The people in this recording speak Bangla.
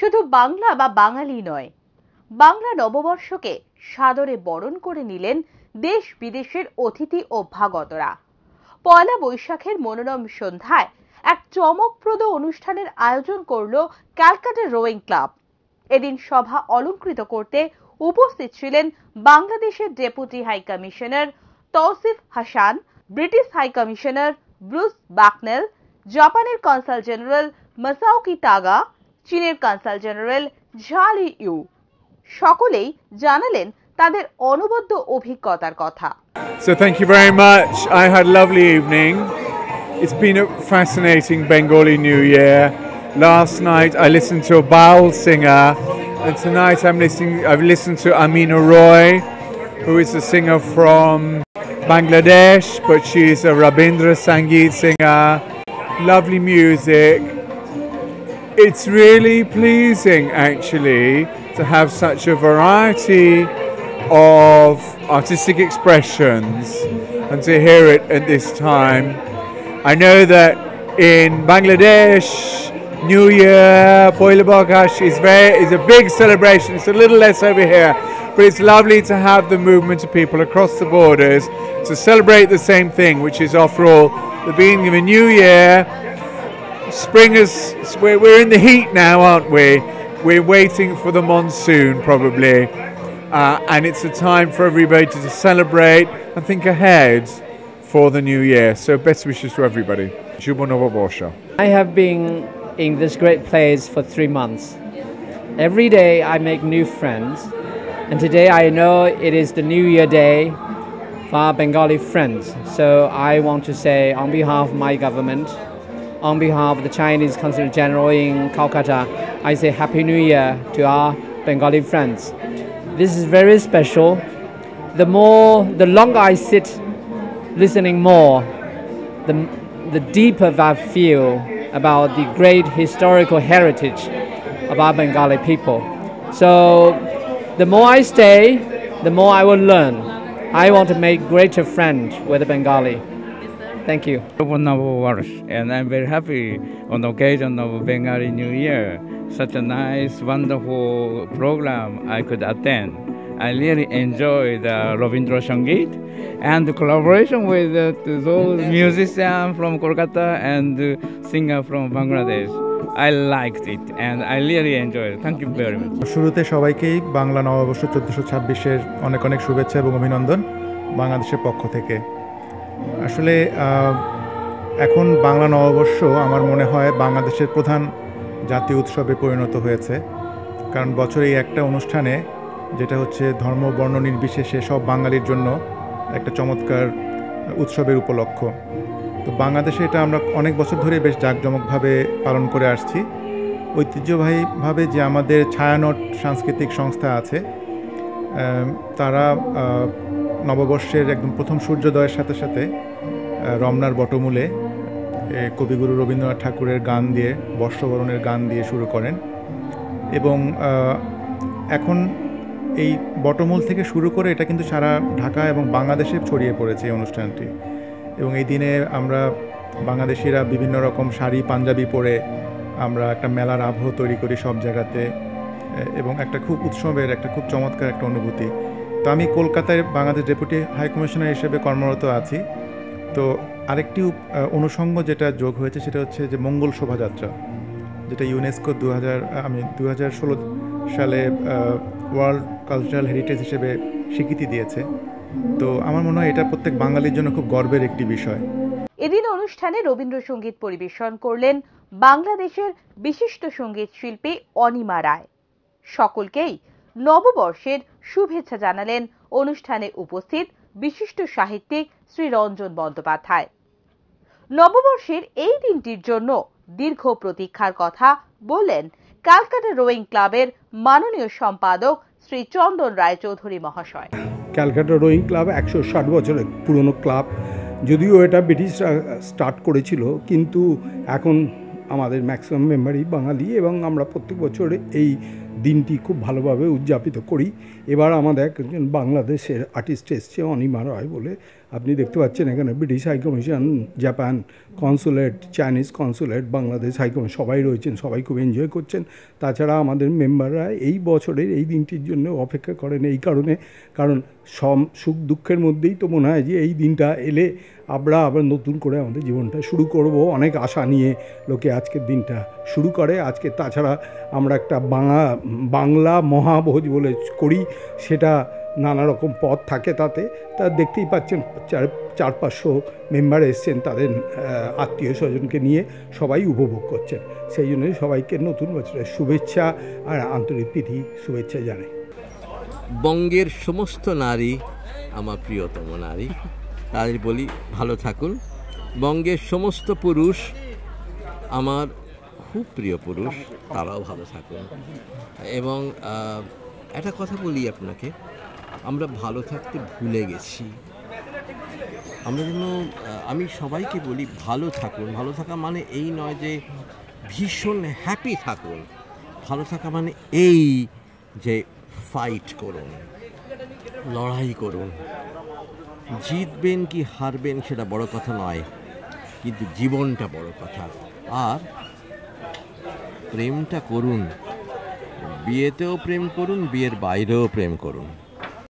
শুধু বাংলা বা বাঙালি নয়, বাংলা নববর্ষকে সাদরে বরণ করে নিলেন দেশ বিদেশের অতিথি অভ্যাগতরা। পয়লা বৈশাখের মনোরম সন্ধ্যায় এক চমকপ্রদ অনুষ্ঠানের আয়োজন করল ক্যালকাটা রোয়িং ক্লাব। এদিন সভা অলংকৃত করতে উপস্থিত ছিলেন বাংলাদেশের deputy high commissioner Tausif Hasan, British high commissioner Bruce Bucknell, জাপানের কনসাল জেনারেল মাসাওকি টাগা, চীনের কনসাল জেনারেল ঝালি ইউ। সকলেই জানালেন তাদের অনবদ্য অভিজ্ঞতার কথা। So thank you very much. I had a lovely evening. It's been a fascinating Bengali New Year. Last night I listened to a baul singer, and tonight I've listened to Amina Roy, who is a singer from Bangladesh, but she's a Rabindra Sangeet singer. Lovely music. It's really pleasing actually to have such a variety of artistic expressions and to hear it at this time. I know that in Bangladesh, New Year, Poila Bogash is a big celebration. It's a little less over here, but it's lovely to have the movement of people across the borders to celebrate the same thing, which is after all the beginning of a new year. Spring is, we're in the heat now, aren't we? We're waiting for the monsoon probably. And it's a time for everybody to celebrate and think ahead for the new year. So best wishes to everybody. Shubho Novoborsha. I have been in this great place for 3 months. Every day I make new friends, and today I know it is the New Year Day for our Bengali friends. So I want to say on behalf of my government, on behalf of the Chinese Consul General in Calcutta, I say Happy New Year to our Bengali friends. This is very special. The longer I sit listening more, the deeper I feel about the great historical heritage of our Bengali people. So the more I stay, the more I will learn. I want to make greater friends with the Bengali. Thank you. And I'm very happy on the occasion of Bengali New Year. Such a nice, wonderful program I could attend. I really enjoy the Rabindra Sangeet and the collaboration with those musicians from Kolkata and the singer from Bangladesh. I liked it and I really enjoyed it. Thank you very much. শুরুতে সবাইকেই বাংলা নববর্ষ 1426-এর অনেক অনেক শুভেচ্ছা এবং অভিনন্দন বাংলাদেশের পক্ষ থেকে। আসলে এখন বাংলা নববর্ষ আমার মনে হয় বাংলাদেশের প্রধান জাতীয় উৎসবে পরিণত হয়েছে, কারণ বছরে এই একটা অনুষ্ঠানে, যেটা হচ্ছে ধর্ম বর্ণ নির্বিশেষে সব বাঙালির জন্য একটা চমৎকার উৎসবের উপলক্ষ। তো বাংলাদেশে এটা আমরা অনেক বছর ধরে বেশ জাঁকজমকভাবে পালন করে আসছি। ঐতিহ্যবাহীভাবে যে আমাদের ছায়ানট সাংস্কৃতিক সংস্থা আছে, তারা নববর্ষের একদম প্রথম সূর্যোদয়ের সাথে সাথে রমনার বটমূলে কবিগুরু রবীন্দ্রনাথ ঠাকুরের গান দিয়ে, বর্ষবরণের গান দিয়ে শুরু করেন এবং এখন এই বটমূল থেকে শুরু করে এটা কিন্তু সারা ঢাকা এবং বাংলাদেশে ছড়িয়ে পড়েছে এই অনুষ্ঠানটি। এবং এই দিনে আমরা বাংলাদেশিরা বিভিন্ন রকম শাড়ি পাঞ্জাবি পরে আমরা একটা মেলার আবহ তৈরি করি সব জায়গাতে, এবং একটা খুব উৎসবের একটা খুব চমৎকার একটা অনুভূতি। তো আমি কলকাতায় বাংলাদেশ ডেপুটি হাই কমিশনার হিসেবে কর্মরত আছি। তো আরেকটি অনুষঙ্গ যেটা যোগ হয়েছে সেটা হচ্ছে যে মঙ্গল শোভাযাত্রা, যেটা ইউনেস্কো 2016 সালে ওয়ার্ল্ড কালচারাল হেরিটেজ হিসেবে স্বীকৃতি দিয়েছে। তো আমার মনে হয় এটা প্রত্যেক বাঙালির জন্য খুব গর্বের একটি বিষয়। এদিন অনুষ্ঠানে রবীন্দ্রসঙ্গীত পরিবেশন করলেন বাংলাদেশের বিশিষ্ট সঙ্গীত শিল্পী অনিমা রায়। সকলকেই নববর্ষের শুভেচ্ছা জানালেন অনুষ্ঠানে উপস্থিত বিশিষ্ট সাহিত্যিক শ্রী রঞ্জন বন্দ্যোপাধ্যায়। নববর্ষের এই দিনটির জন্য দীর্ঘ প্রতীক্ষার কথা বললেন ক্যালকাটা রোয়িং ক্লাবের মাননীয় সম্পাদক শ্রী চন্দন রায়চৌধুরী মহাশয়। ক্যালকাটা রোয়িং ক্লাব 160 বছরের পুরনো ক্লাব, যদিও এটা ব্রিটিশরা স্টার্ট করেছিল, কিন্তু এখন আমাদের ম্যাক্সিমাম মেম্বারই বাঙালি এবং আমরা প্রত্যেক বছর এই দিনটি খুব ভালোভাবে উদযাপিত করি। এবার আমাদের একজন বাংলাদেশের আর্টিস্ট এসছে অনিমা রয় বলে, আপনি দেখতে পাচ্ছেন এখানে British high commission, Japan consulate, Chinese consulate, Bangladesh high commission সবাই রয়েছেন, সবাই খুব এনজয় করছেন। তাছাড়া আমাদের মেম্বাররা এই বছরের এই দিনটির জন্য অপেক্ষা করেন এই কারণে, কারণ সুখ দুঃখের মধ্যেই তো মনে হয় যে এই দিনটা এলে আমরা আবার নতুন করে আমাদের জীবনটা শুরু করব। অনেক আশা নিয়ে লোকে আজকের দিনটা শুরু করে। আজকে তাছাড়া আমরা একটা বাংলা মহাভোজ বলে করি, সেটা নানা রকম পদ থাকে তাতে। তা দেখতেই পাচ্ছেন 400-500 মেম্বার এসছেন, তাদের আত্মীয় স্বজনকে নিয়ে সবাই উপভোগ করছেন। সেই জন্যই সবাইকে নতুন বছরের শুভেচ্ছা আর আন্তরিক প্রীতি শুভেচ্ছা জানাই। বঙ্গের সমস্ত নারী আমার প্রিয়তম নারী, তাদের বলি ভালো থাকুন। বঙ্গের সমস্ত পুরুষ আমার খুব প্রিয় পুরুষ, তারাও ভালো থাকুন। এবং একটা কথা বলি আপনাকে, আমরা ভালো থাকতে ভুলে গেছি। আমরা যেন, আমি সবাইকে বলি ভালো থাকুন। ভালো থাকা মানে এই নয় যে ভীষণ হ্যাপি থাকুন। ভালো থাকা মানে এই যে ফাইট করুন, লড়াই করুন। জিতবেন কি হারবেন সেটা বড় কথা নয়, কিন্তু জীবনটা বড় কথা। আর প্রেমটা করুন, বিয়েতেও প্রেম করুন, বিয়ের বাইরেও প্রেম করুন।